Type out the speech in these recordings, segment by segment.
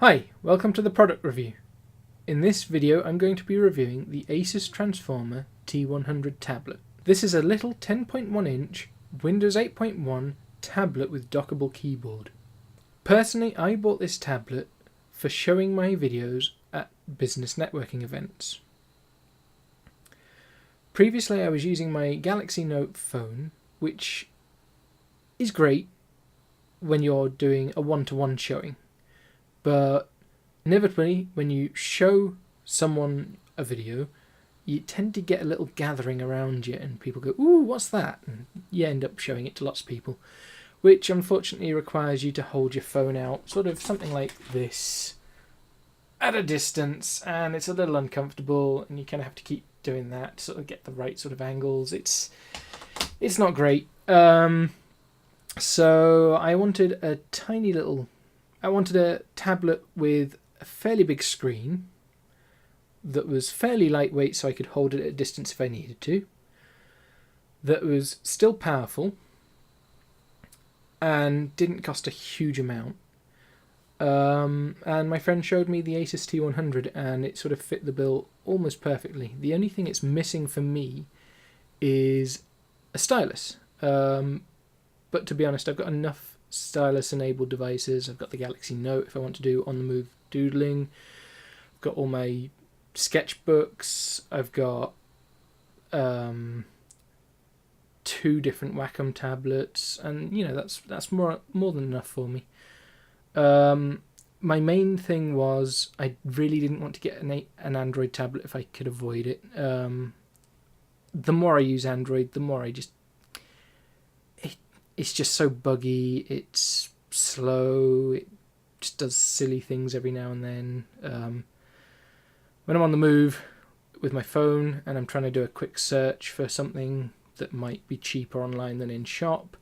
Hi, welcome to the product review. In this video I'm going to be reviewing the Asus Transformer T100 tablet. This is a little 10.1 inch Windows 8.1 tablet with dockable keyboard. Personally, I bought this tablet for showing my videos at business networking events. Previously I was using my Galaxy Note phone, which is great when you're doing a one-to-one showing. But inevitably, when you show someone a video, you tend to get a little gathering around you and people go, "Ooh, what's that?" And you end up showing it to lots of people, which unfortunately requires you to hold your phone out, sort of something like this, at a distance, and it's a little uncomfortable, and you kind of have to keep doing that to sort of get the right sort of angles. It's not great. So I wanted a tablet with a fairly big screen that was fairly lightweight so I could hold it at a distance if I needed to, that was still powerful and didn't cost a huge amount. And my friend showed me the Asus T100 and it sort of fit the bill almost perfectly. The only thing it's missing for me is a stylus. But to be honest, I've got enough stylus enabled devices. I've got the Galaxy Note if I want to do on the move doodling. I've got all my sketchbooks. I've got 2 different Wacom tablets, and you know that's more than enough for me. My main thing was I really didn't want to get an Android tablet if I could avoid it. The more I use Android, the more it's just so buggy, it's slow, it just does silly things every now and then. When I'm on the move with my phone and I'm trying to do a quick search for something that might be cheaper online than in shop,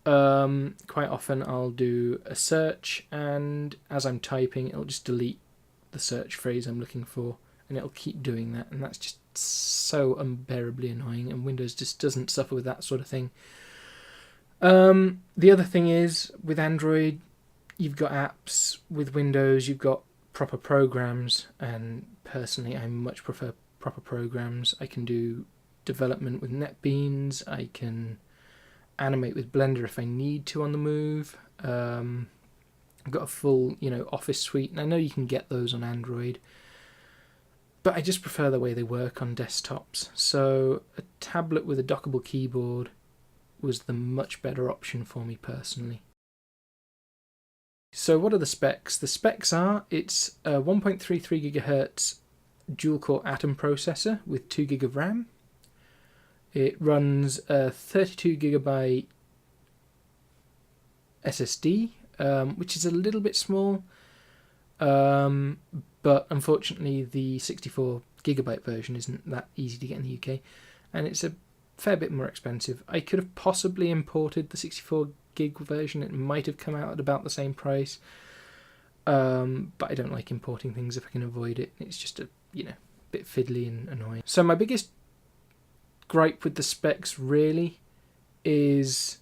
quite often I'll do a search, and as I'm typing it'll just delete the search phrase I'm looking for, and it'll keep doing that, and that's just so unbearably annoying, and Windows just doesn't suffer with that sort of thing. The other thing is, with Android, you've got apps. With Windows, you've got proper programs, and personally, I much prefer proper programs. I can do development with NetBeans. I can animate with Blender if I need to on the move. I've got a full, Office suite, and I know you can get those on Android, but I just prefer the way they work on desktops. So a tablet with a dockable keyboard was the much better option for me personally. So what are the specs? The specs are, it's a 1.33 GHz dual-core Atom processor with 2 GB of RAM. It runs a 32 GB SSD, which is a little bit small, but unfortunately the 64 GB version isn't that easy to get in the UK, and it's a fair bit more expensive. I could have possibly imported the 64 gig version. It might have come out at about the same price, but I don't like importing things if I can avoid it. It's just a bit fiddly and annoying. So my biggest gripe with the specs really is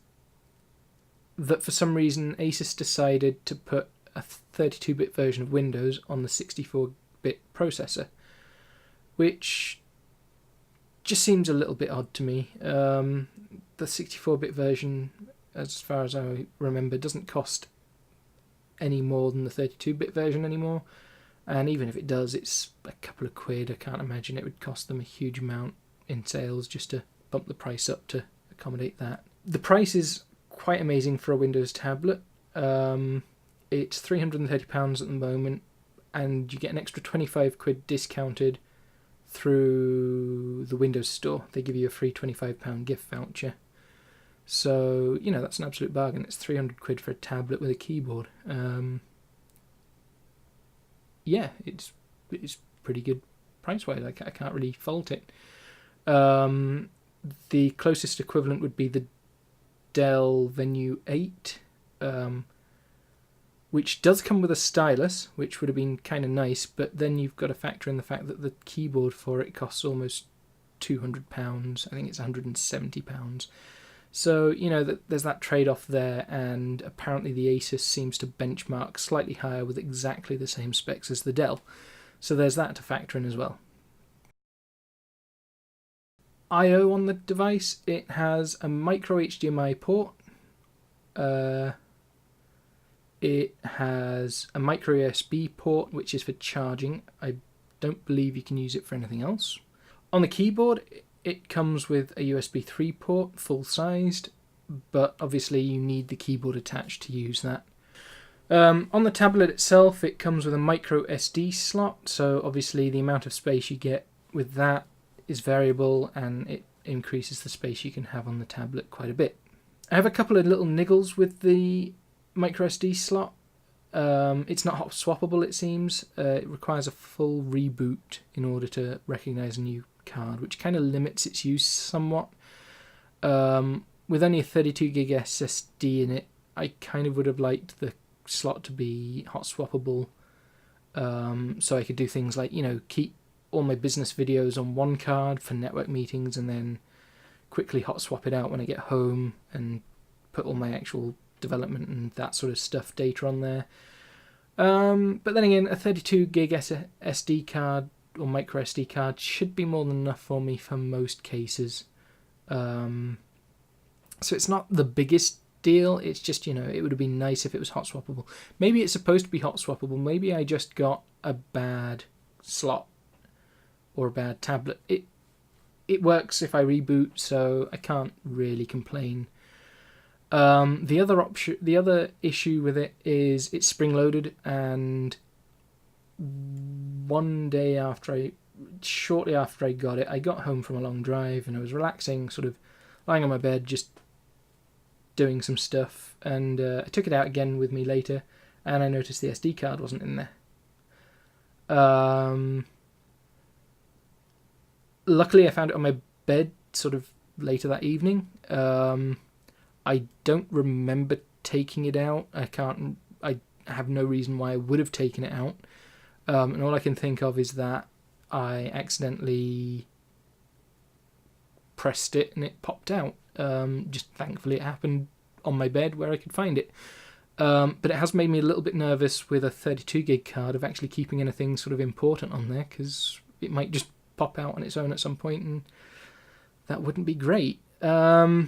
that for some reason Asus decided to put a 32-bit version of Windows on the 64-bit processor, which just seems a little bit odd to me. The 64-bit version, as far as I remember, doesn't cost any more than the 32-bit version anymore, and even if it does, it's a couple of quid. I can't imagine it would cost them a huge amount in sales just to bump the price up to accommodate that. The price is quite amazing for a Windows tablet. It's £330 at the moment, and you get an extra 25 quid discounted through the Windows Store. They give you a free £25 gift voucher. So, that's an absolute bargain. It's 300 quid for a tablet with a keyboard. Yeah, it's pretty good price-wise. I can't really fault it. The closest equivalent would be the Dell Venue 8, which does come with a stylus, which would have been kind of nice, but then you've got to factor in the fact that the keyboard for it costs almost £200. I think it's £170. So, you know, there's that trade-off there, and apparently the Asus seems to benchmark slightly higher with exactly the same specs as the Dell. So there's that to factor in as well. I/O on the device, it has a micro HDMI port. It has a micro USB port, which is for charging. I don't believe you can use it for anything else. On the keyboard, it comes with a USB 3 port, full-sized, but obviously you need the keyboard attached to use that. On the tablet itself, it comes with a micro SD slot, so obviously the amount of space you get with that is variable, and it increases the space you can have on the tablet quite a bit. I have a couple of little niggles with the micro SD slot. It's not hot swappable, it seems. It requires a full reboot in order to recognise a new card, which kind of limits its use somewhat. With only a 32 gig SSD in it, I kind of would have liked the slot to be hot swappable, so I could do things like, you know, keep all my business videos on one card for network meetings and then quickly hot swap it out when I get home and put all my actual development and that sort of stuff data on there. But then again, a 32 gig SD card or micro SD card should be more than enough for me for most cases. So it's not the biggest deal, it's just, you know, it would have been nice if it was hot swappable. Maybe it's supposed to be hot swappable, maybe I just got a bad slot or a bad tablet. It works if I reboot, so I can't really complain. The other issue with it is it's spring-loaded, and shortly after I got it, I got home from a long drive and I was relaxing, sort of lying on my bed, just doing some stuff, and I took it out again with me later, and I noticed the SD card wasn't in there. Luckily, I found it on my bed sort of later that evening. I don't remember taking it out. I have no reason why I would have taken it out. And all I can think of is that I accidentally pressed it and it popped out. Just thankfully it happened on my bed where I could find it. But it has made me a little bit nervous with a 32 gig card of actually keeping anything sort of important on there, because it might just pop out on its own at some point, and that wouldn't be great. So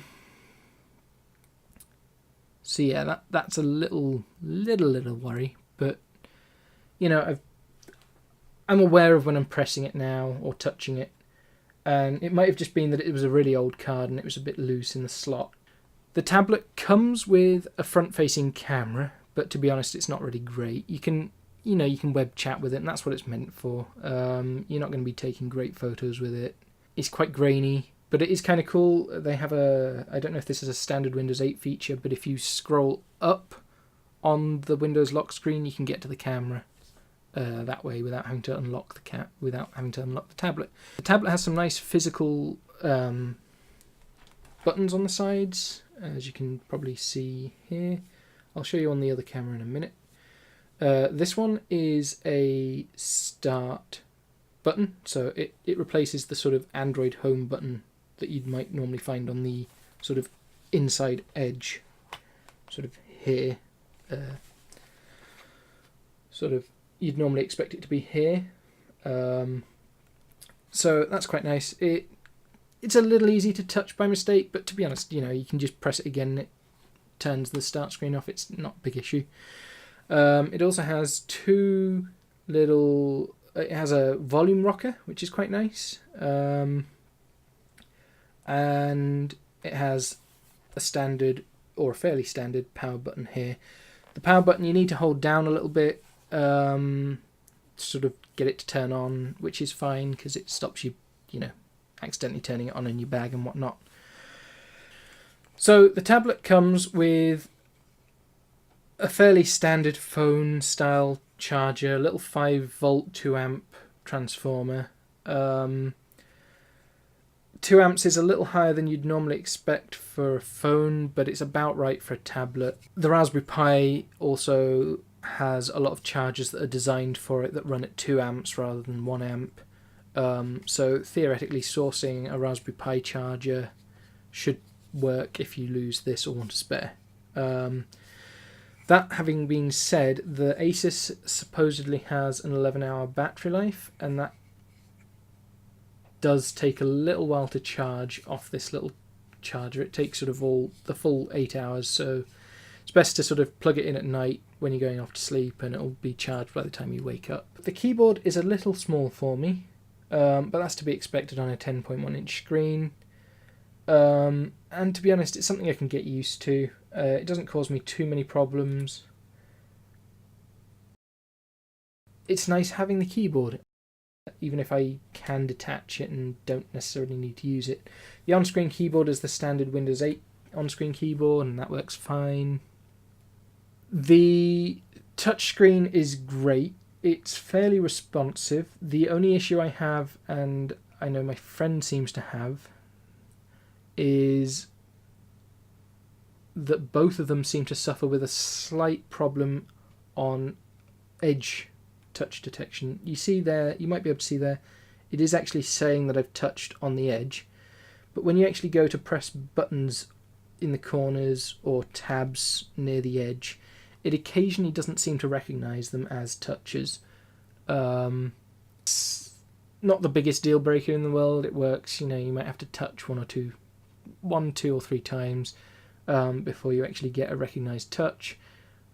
yeah, that's a little worry, but you know, I'm aware of when I'm pressing it now or touching it, and it might have just been that it was a really old card and it was a bit loose in the slot. The tablet comes with a front-facing camera, but to be honest, it's not really great. You can web chat with it, and that's what it's meant for. You're not going to be taking great photos with it. It's quite grainy, but it is kind of cool. They have I don't know if this is a standard Windows 8 feature, but if you scroll up on the Windows lock screen, you can get to the camera that way without having to unlock the tablet. The tablet has some nice physical buttons on the sides, as you can probably see here. I'll show you on the other camera in a minute. This one is a start button, so it replaces the sort of Android home button that you might normally find on the sort of inside edge, sort of here. You'd normally expect it to be here. So that's quite nice. It's a little easy to touch by mistake, but to be honest, you know, you can just press it again and it turns the start screen off. It's not a big issue. It also has it has a volume rocker, which is quite nice. And it has a standard, or a fairly standard, power button here. The power button you need to hold down a little bit, to sort of get it to turn on, which is fine because it stops you, you know, accidentally turning it on in your bag and whatnot. So the tablet comes with a fairly standard phone style charger, a little 5-volt 2-amp transformer. 2 amps is a little higher than you'd normally expect for a phone, but it's about right for a tablet. The Raspberry Pi also has a lot of chargers that are designed for it that run at 2 amps rather than 1 amp. So theoretically, sourcing a Raspberry Pi charger should work if you lose this or want a spare. That having been said, the Asus supposedly has an 11-hour battery life, and that does take a little while to charge off this little charger. It takes sort of the full 8 hours, so it's best to sort of plug it in at night when you're going off to sleep, and it'll be charged by the time you wake up. The keyboard is a little small for me, but that's to be expected on a 10.1-inch screen. And to be honest, it's something I can get used to. It doesn't cause me too many problems. It's nice having the keyboard, even if I can detach it and don't necessarily need to use it. The on-screen keyboard is the standard Windows 8 on-screen keyboard, and that works fine. The touchscreen is great. It's fairly responsive. The only issue I have, and I know my friend seems to have, is that both of them seem to suffer with a slight problem on edge touch detection. You see there, you might be able to see there, it is actually saying that I've touched on the edge, but when you actually go to press buttons in the corners or tabs near the edge, it occasionally doesn't seem to recognise them as touches. It's not the biggest deal breaker in the world. It works, you know, you might have to touch one, two or three times before you actually get a recognised touch.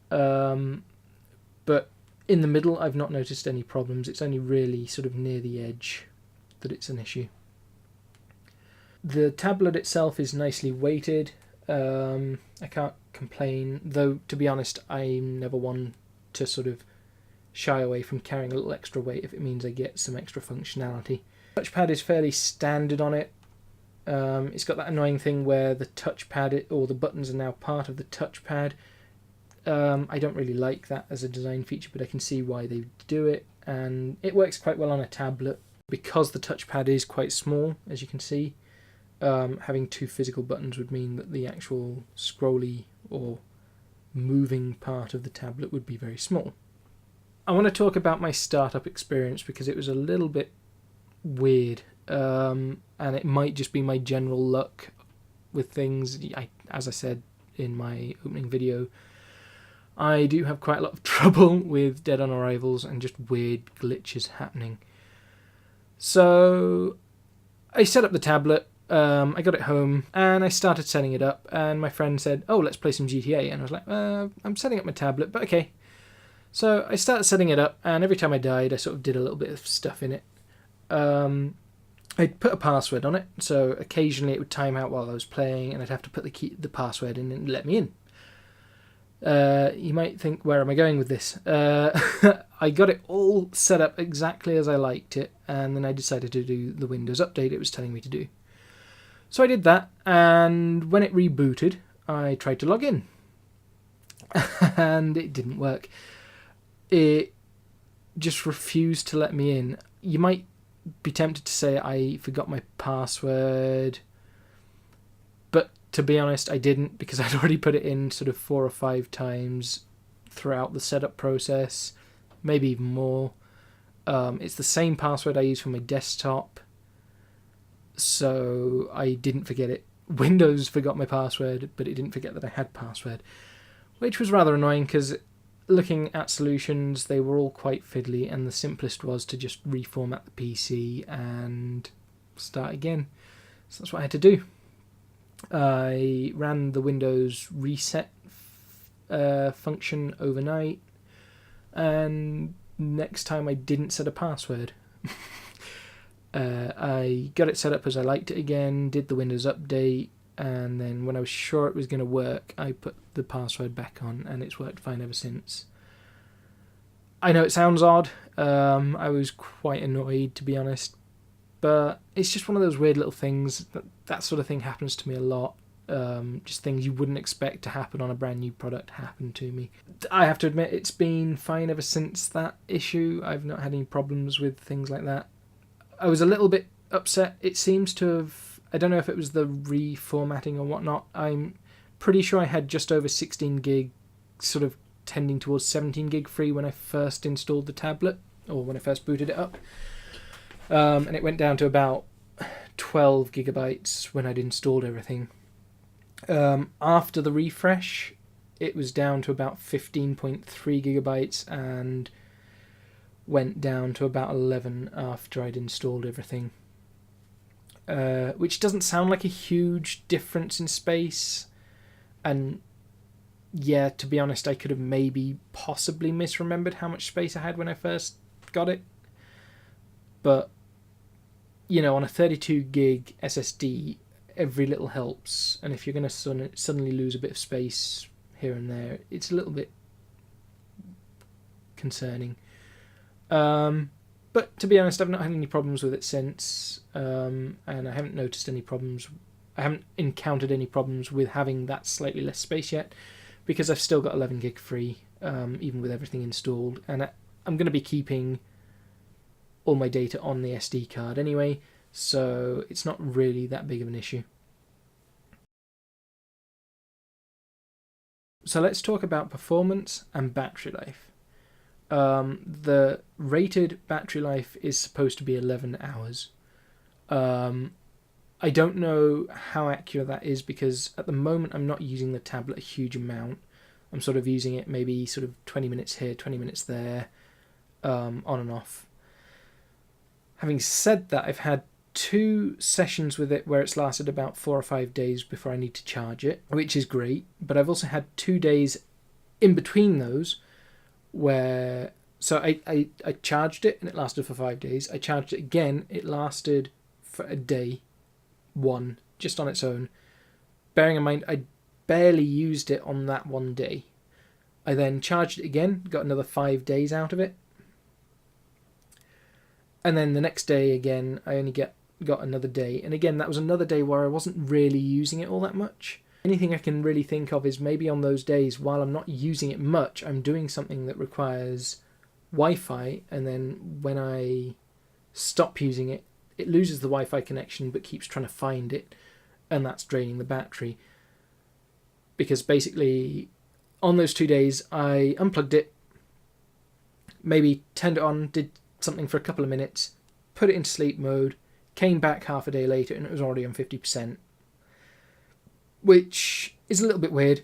But in the middle, I've not noticed any problems. It's only really sort of near the edge that it's an issue. The tablet itself is nicely weighted. I can't complain, though to be honest, I'm never one to sort of shy away from carrying a little extra weight if it means I get some extra functionality. Touchpad is fairly standard on it. It's got that annoying thing where the touchpad or the buttons are now part of the touchpad. I don't really like that as a design feature, but I can see why they do it, and it works quite well on a tablet because the touchpad is quite small, as you can see. Having two physical buttons would mean that the actual scrolly or moving part of the tablet would be very small. I want to talk about my startup experience because it was a little bit weird, and it might just be my general luck with things. As I said in my opening video, I do have quite a lot of trouble with dead on arrivals and just weird glitches happening. So I set up the tablet. I got it home and I started setting it up, and my friend said, "Oh, let's play some GTA," and I was like, "I'm setting up my tablet, but okay." So I started setting it up, and every time I died, I sort of did a little bit of stuff in it. I'd put a password on it, so occasionally it would time out while I was playing, and I'd have to put the password in and let me in. You might think, where am I going with this? I got it all set up exactly as I liked it, and then I decided to do the Windows update it was telling me to do. So I did that, and when it rebooted, I tried to log in, and it didn't work. It just refused to let me in. You might be tempted to say I forgot my password, but to be honest, I didn't, because I'd already put it in sort of 4 or 5 times throughout the setup process, maybe even more. It's the same password I use for my desktop, so I didn't forget it. Windows forgot my password, but it didn't forget that I had password, which was rather annoying because looking at solutions, they were all quite fiddly, and the simplest was to just reformat the PC and start again. So that's what I had to do. I ran the Windows reset function overnight, and next time I didn't set a password. I got it set up as I liked it again, did the Windows update, and then when I was sure it was going to work, I put the password back on, and it's worked fine ever since. I know it sounds odd. I was quite annoyed, to be honest, but it's just one of those weird little things. That sort of thing happens to me a lot. Just things you wouldn't expect to happen on a brand new product happen to me. I have to admit, it's been fine ever since that issue. I've not had any problems with things like that. I was a little bit upset. It seems to have, I don't know if it was the reformatting or whatnot. I'm pretty sure I had just over 16 gig, sort of tending towards 17 gig free when I first installed the tablet, or when I first booted it up. And it went down to about 12 gigabytes when I'd installed everything. After the refresh, it was down to about 15.3 gigabytes and went down to about 11 after I'd installed everything. Which doesn't sound like a huge difference in space. And yeah, to be honest, I could have maybe possibly misremembered how much space I had when I first got it. But, you know, on a 32 gig SSD, every little helps. And if you're going to suddenly lose a bit of space here and there, it's a little bit concerning. But to be honest, I've not had any problems with it since, and I haven't noticed any problems. I haven't encountered any problems with having that slightly less space yet, because I've still got 11 gig free, even with everything installed, and I'm going to be keeping all my data on the SD card anyway, so it's not really that big of an issue. So let's talk about performance and battery life. The rated battery life is supposed to be 11 hours. I don't know how accurate that is, because at the moment I'm not using the tablet a huge amount. I'm sort of using it maybe sort of 20 minutes here, 20 minutes there, on and off. Having said that, I've had 2 sessions with it where it's lasted about 4 or 5 days before I need to charge it, which is great. But I've also had 2 days in between those where... So I charged it and it lasted for 5 days. I charged it again, it lasted for a day, one, just on its own. Bearing in mind, I barely used it on that one day. I then charged it again, got another 5 days out of it. And then the next day again, I only got another day. And again, that was another day where I wasn't really using it all that much. Anything I can really think of is maybe on those days, while I'm not using it much, I'm doing something that requires Wi-Fi, and then when I stop using it, it loses the Wi-Fi connection but keeps trying to find it, and that's draining the battery. Because basically, on those 2 days, I unplugged it, maybe turned it on, did something for a couple of minutes, put it into sleep mode, came back half a day later and it was already on 50%. Which is a little bit weird,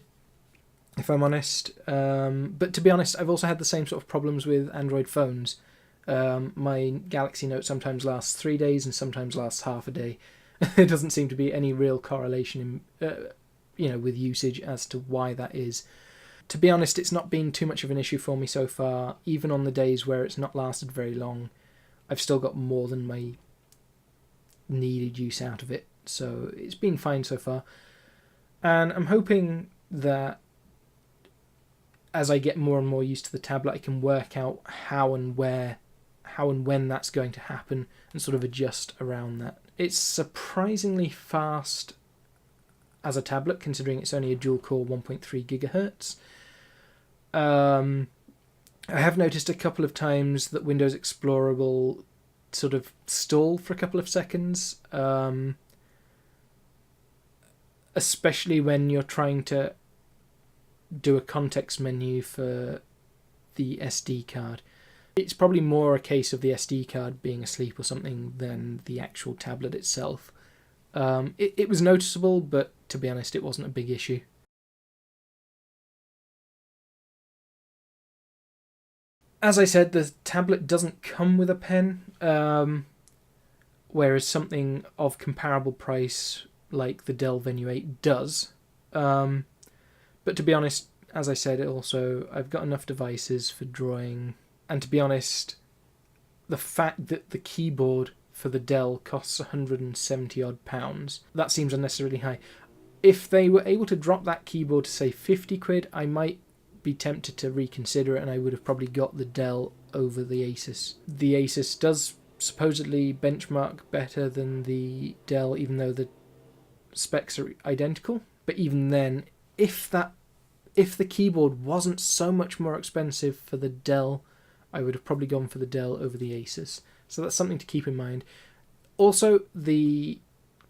if I'm honest. But to be honest, I've also had the same sort of problems with Android phones. My Galaxy Note sometimes lasts 3 days and sometimes lasts half a day. There doesn't seem to be any real correlation in, with usage as to why that is. To be honest, it's not been too much of an issue for me so far. Even on the days where it's not lasted very long, I've still got more than my needed use out of it. So it's been fine so far. And I'm hoping that as I get more and more used to the tablet, I can work out how and when that's going to happen and sort of adjust around that. It's surprisingly fast as a tablet, considering it's only a dual-core 1.3 gigahertz. I have noticed a couple of times that Windows Explorer will sort of stall for a couple of seconds, especially when you're trying to do a context menu for the SD card. It's probably more a case of the SD card being asleep or something than the actual tablet itself. It was noticeable, but to be honest, it wasn't a big issue. As I said, the tablet doesn't come with a pen, whereas something of comparable price like the Dell Venue 8 does. But to be honest, as I said, I've got enough devices for drawing. And to be honest, the fact that the keyboard for the Dell costs £170 that seems unnecessarily high. If they were able to drop that keyboard to say 50 quid, I might be tempted to reconsider it, and I would have probably got the Dell over the Asus. The Asus does supposedly benchmark better than the Dell, even though the specs are identical. But even then, if the keyboard wasn't so much more expensive for the Dell, I would have probably gone for the Dell over the Asus. So that's something to keep in mind. Also, the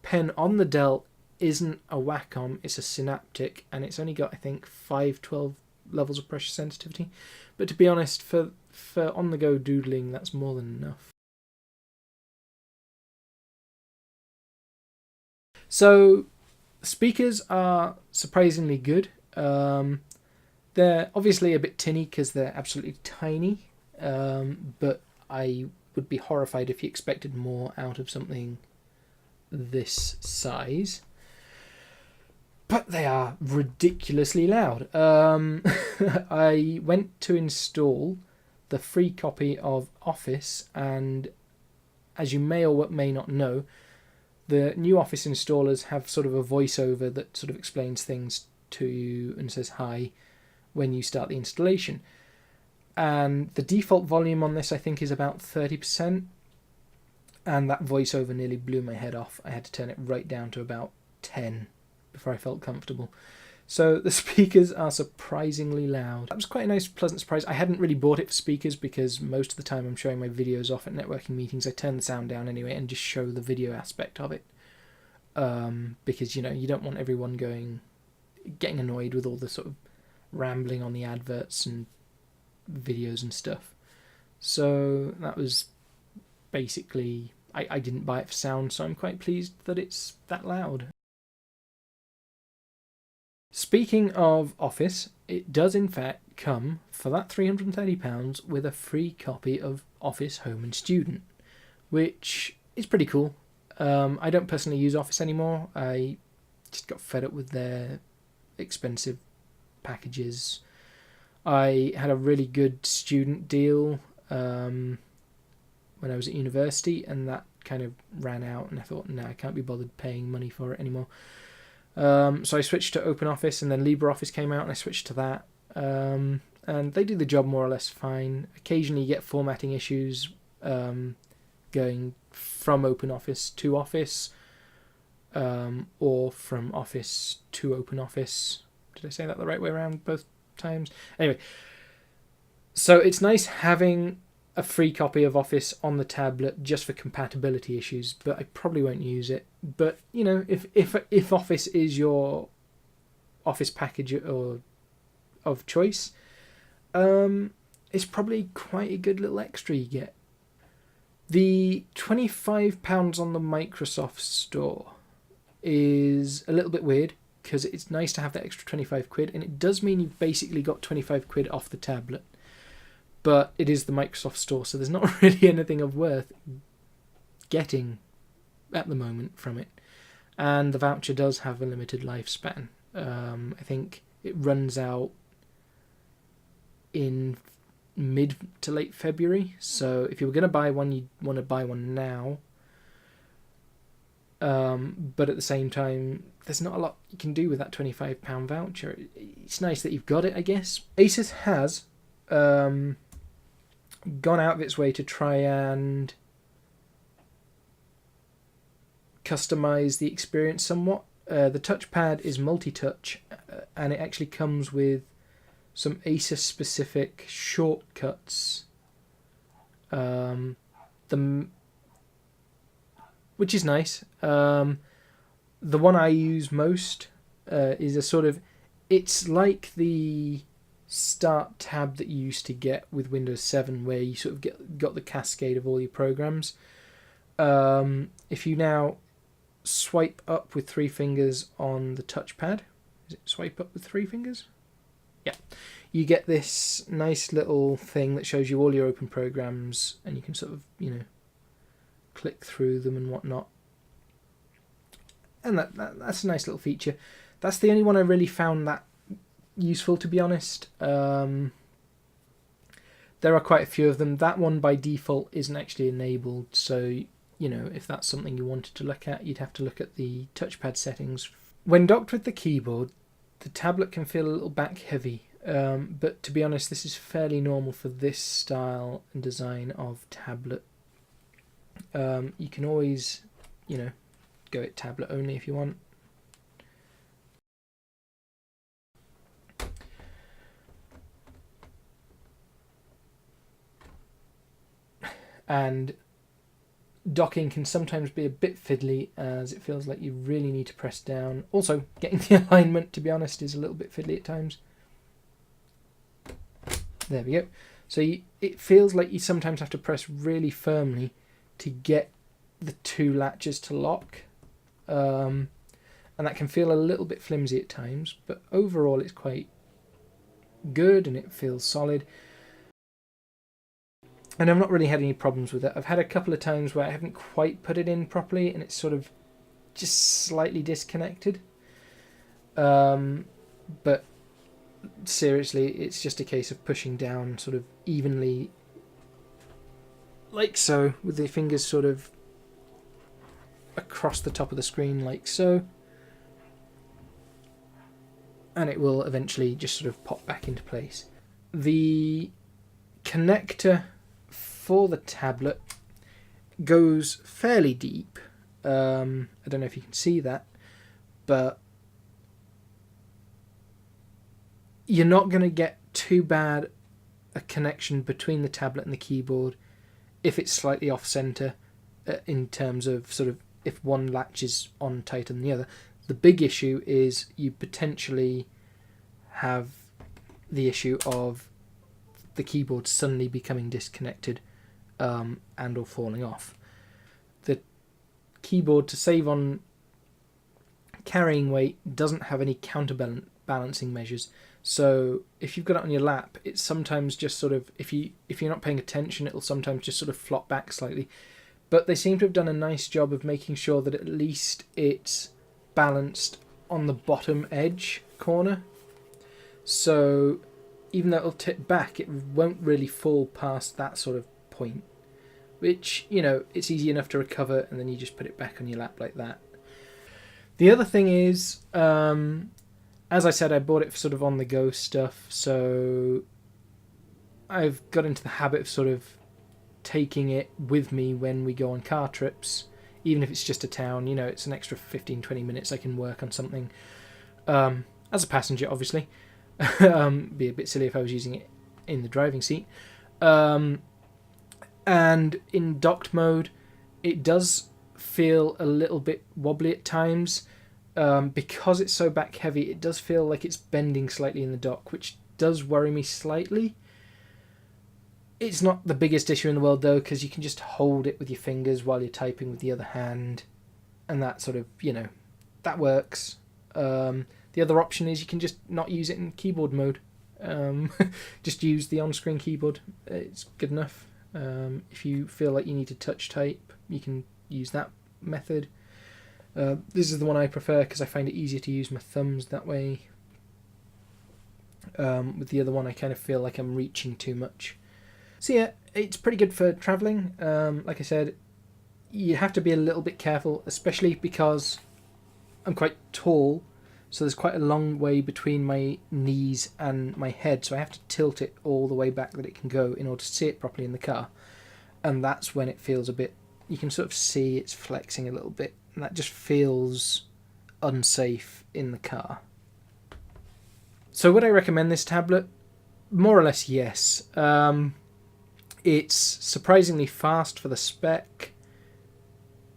pen on the Dell isn't a Wacom, it's a Synaptic, and it's only got, I think, 512 levels of pressure sensitivity. But to be honest, for on-the-go doodling, that's more than enough. So Speakers are surprisingly good. They're obviously a bit tinny because they're absolutely tiny, but I would be horrified if you expected more out of something this size. But they are ridiculously loud. I went to install the free copy of Office, and as you may or may not know, the new Office installers have sort of a voiceover that sort of explains things to you and says hi when you start the installation. And the default volume on this, I think, is about 30%. And that voiceover nearly blew my head off. I had to turn it right down to about 10 before I felt comfortable. So the speakers are surprisingly loud. That was quite a nice, pleasant surprise. I hadn't really bought it for speakers because most of the time I'm showing my videos off at networking meetings. I turn the sound down anyway and just show the video aspect of it. Because, you know, you don't want everyone getting annoyed with all the sort of rambling on the adverts and videos and stuff. So that was basically, I didn't buy it for sound, so I'm quite pleased that it's that loud. Speaking of Office, it does in fact come for that £330 with a free copy of Office Home and Student, which is pretty cool. I don't personally use Office anymore. I just got fed up with their expensive packages. I had a really good student deal when I was at university, and that kind of ran out, and I thought, no, I can't be bothered paying money for it anymore. So I switched to OpenOffice, and then LibreOffice came out, and I switched to that. And they do the job more or less fine. Occasionally you get formatting issues going from OpenOffice to Office, or from Office to OpenOffice. Did I say that the right way around both times? Anyway, so it's nice having a free copy of Office on the tablet just for compatibility issues, but I probably won't use it. But, you know, if Office is your Office package or of choice, it's probably quite a good little extra you get. The £25 on the Microsoft Store is a little bit weird because it's nice to have that extra 25 quid, and it does mean you've basically got 25 quid off the tablet. But it is the Microsoft Store, so there's not really anything of worth getting at the moment from it. And the voucher does have a limited lifespan. I think it runs out in mid to late February. So if you were going to buy one, you'd want to buy one now. But at the same time, there's not a lot you can do with that £25 voucher. It's nice that you've got it, I guess. Asus has gone out of its way to try and customize the experience somewhat. The touchpad is multi-touch, and it actually comes with some Asus specific shortcuts, which is nice. The one I use most is a sort of, it's like the Start tab that you used to get with Windows 7, where you sort of got the cascade of all your programs. If you now swipe up with 3 fingers on the touchpad, is it swipe up with 3 fingers? Yeah. You get this nice little thing that shows you all your open programs, and you can sort of, you know, click through them and whatnot. And that's a nice little feature. That's the only one I really found that useful, to be honest. There are quite a few of them. That one by default isn't actually enabled, so, you know, if that's something you wanted to look at, you'd have to look at the touchpad settings. When docked with the keyboard, the tablet can feel a little back heavy, but to be honest, this is fairly normal for this style and design of tablet. You can always, you know, go at tablet only if you want. And docking can sometimes be a bit fiddly, as it feels like you really need to press down. Also, getting the alignment, to be honest, is a little bit fiddly at times. There we go. So it feels like you sometimes have to press really firmly to get the 2 latches to lock. And and that can feel a little bit flimsy at times, but overall it's quite good and it feels solid. And I've not really had any problems with it. I've had a couple of times where I haven't quite put it in properly and it's sort of just slightly disconnected. But seriously, it's just a case of pushing down sort of evenly, like so, with the fingers sort of across the top of the screen, like so. And it will eventually just sort of pop back into place. The connector for the tablet goes fairly deep. I don't know if you can see that, but you're not going to get too bad a connection between the tablet and the keyboard if it's slightly off center in terms of sort of if one latch is on tighter than the other. The big issue is you potentially have the issue of the keyboard suddenly becoming disconnected and or falling off. The keyboard, to save on carrying weight, doesn't have any counterbalancing measures. So if you've got it on your lap, it's sometimes just sort of, if you're not paying attention, it'll sometimes just sort of flop back slightly. But they seem to have done a nice job of making sure that at least it's balanced on the bottom edge corner. So even though it'll tip back, it won't really fall past that sort of point. Which, you know, it's easy enough to recover, and then you just put it back on your lap like that. The other thing is, as I said, I bought it for sort of on-the-go stuff, so I've got into the habit of sort of taking it with me when we go on car trips, even if it's just a town. You know, it's an extra 15-20 minutes I can work on something. As a passenger, obviously. Be a bit silly if I was using it in the driving seat. And in docked mode, it does feel a little bit wobbly at times. Because it's so back heavy, it does feel like it's bending slightly in the dock, which does worry me slightly. It's not the biggest issue in the world though, because you can just hold it with your fingers while you're typing with the other hand, and that sort of, you know, that works. The other option is you can just not use it in keyboard mode. Just use the on-screen keyboard. It's good enough. If you feel like you need to touch type, you can use that method. This is the one I prefer because I find it easier to use my thumbs that way. With the other one, I kind of feel like I'm reaching too much. So yeah, it's pretty good for travelling. Like I said, you have to be a little bit careful, especially because I'm quite tall, so there's quite a long way between my knees and my head, so I have to tilt it all the way back that it can go in order to see it properly in the car. And that's when it feels a bit, you can sort of see it's flexing a little bit, and that just feels unsafe in the car. So would I recommend this tablet? More or less, yes. It's surprisingly fast for the spec.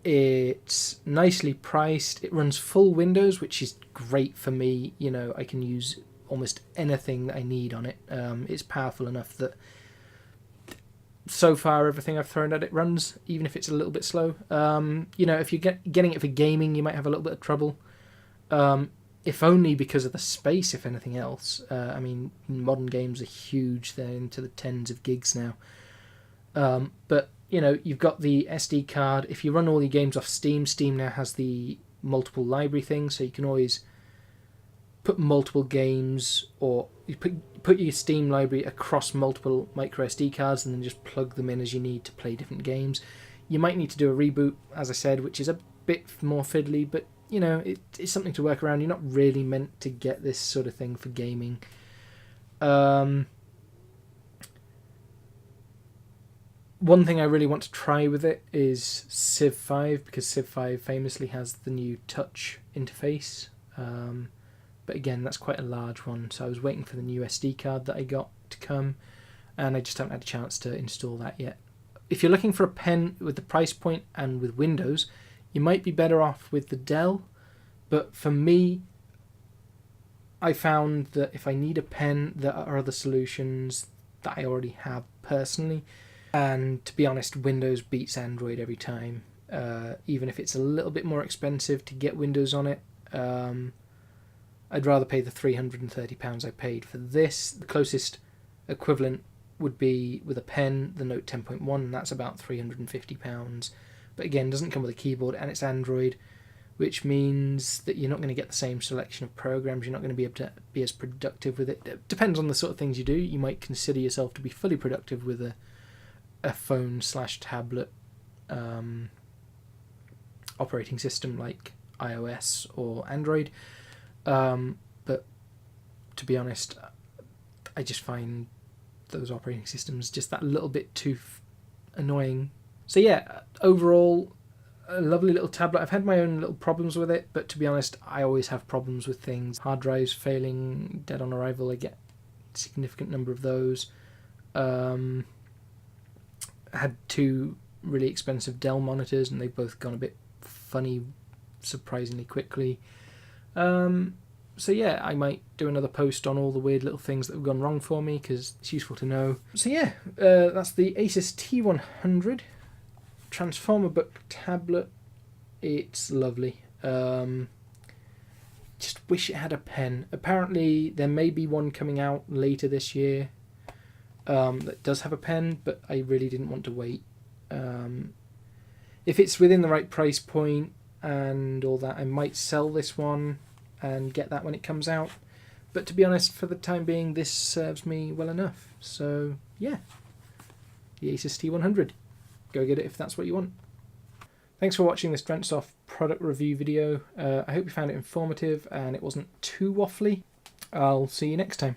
It's nicely priced. It runs full Windows, which is great for me. You know, I can use almost anything that I need on it. It's powerful enough that so far everything I've thrown at it runs, even if it's a little bit slow. You know, if you're getting it for gaming, you might have a little bit of trouble. If only because of the space, if anything else. I mean, modern games are huge. They're into the tens of gigs now. But, you know, you've got the SD card. If you run all your games off Steam, Steam now has the multiple library thing, so you can always put multiple games, or you put your Steam library across multiple micro SD cards and then just plug them in as you need to play different games. You might need to do a reboot, as I said, which is a bit more fiddly, but, you know, it's something to work around. You're not really meant to get this sort of thing for gaming. One thing I really want to try with it is Civ 5, because Civ 5 famously has the new touch interface. But again, that's quite a large one, so I was waiting for the new SD card that I got to come, and I just haven't had a chance to install that yet. If you're looking for a pen with the price point and with Windows, you might be better off with the Dell, but for me, I found that if I need a pen, there are other solutions that I already have personally. And to be honest, Windows beats Android every time. Even if it's a little bit more expensive to get Windows on it, I'd rather pay the £330 I paid for this. The closest equivalent would be with a pen, the Note 10.1, and that's about £350. But again, doesn't come with a keyboard, and it's Android, which means that you're not going to get the same selection of programs. You're not going to be able to be as productive with it. It depends on the sort of things you do. You might consider yourself to be fully productive with a phone/tablet operating system like iOS or Android. But to be honest, I just find those operating systems just that little bit too annoying. So yeah, overall, a lovely little tablet. I've had my own little problems with it, but to be honest, I always have problems with things. Hard drives failing, dead on arrival, I get a significant number of those. I had two really expensive Dell monitors, and they've both gone a bit funny surprisingly quickly. So yeah, I might do another post on all the weird little things that have gone wrong for me, because it's useful to know. So yeah, that's the Asus T100 Transformer book tablet. It's lovely. Just wish it had a pen. Apparently there may be one coming out later this year that does have a pen, but I really didn't want to wait. If it's within the right price point and all that, I might sell this one and get that when it comes out. But to be honest, for the time being, this serves me well enough. So yeah, the Asus T100. Go get it if that's what you want. Thanks for watching this Drentsoft product review video. I hope you found it informative and it wasn't too waffly. I'll see you next time.